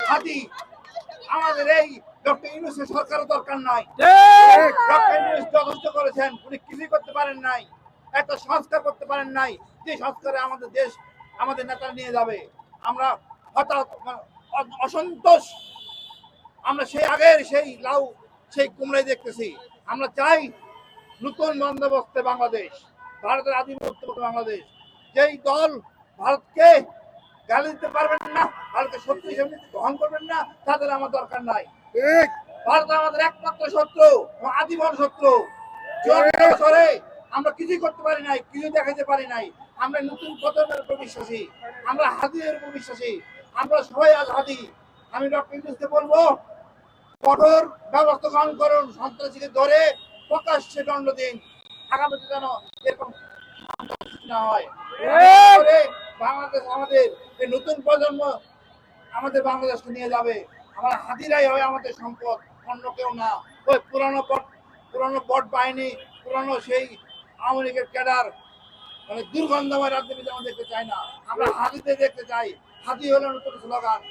হাতি আমাদের এই ডক্টর ইউনূসের সরকারের দরকার নাই। ডক্টর ইউনূস যথেষ্ট করেছেন, উনি কিছুই করতে পারেন নাই, একটা সংস্কার করতে পারেন নাই যে সংস্কারে আমাদের দেশ আমাদের নেতারা নিয়ে যাবে। আমরা হঠাৎ অসন্তোষ, আমরা সেই আগের সেই লাউ সেই কুমড়াই দেখতেছি। আমরা চাই নতুন বন্দোবস্তে বাংলাদেশ, ভারতের আধিপত্য বাংলাদেশ। যেই দল ভারতকে গালি দিতে পারবেন না, ভারতের শত্রু হিসেবে গ্রহণ করবেন না, তাদের আমার দরকার নাই। ভারত আমাদের একমাত্র শত্রু, আজীবন শত্রু। 54 বছরে আমরা কিছুই করতে পারি নাই, কিছু দেখাতে পারি নাই। আমরা নতুন প্রজন্মের উপর বিশ্বাসী, আমরা হাদির উপর বিশ্বাসী, আমরা সবাই আজ হাদি। আমি ডক্টর ইউনূসকে বলবো, কঠোর ব্যবস্থা গ্রহণ করুন, সন্ত্রাসীকে ধরে প্রকাশ্যে দণ্ড দিন। আগামীতে যেন এরকম না হয়। বাংলাদেশ আমাদের এই নতুন প্রজন্ম আমাদের বাংলাদেশকে নিয়ে যাবে। আমার হাতিরাই হয় আমাদের সম্পদ, অন্য কেউ না। ওই পুরানো বট বাহিনী, পুরানো সেই আওয়ামী লীগের ক্যাডার, মানে দুর্গন্ধময় রাজনীতি আমরা দেখতে চাই না। আমরা হাতিতে দেখতে চাই। হাতি হলো নতুন স্লোগান।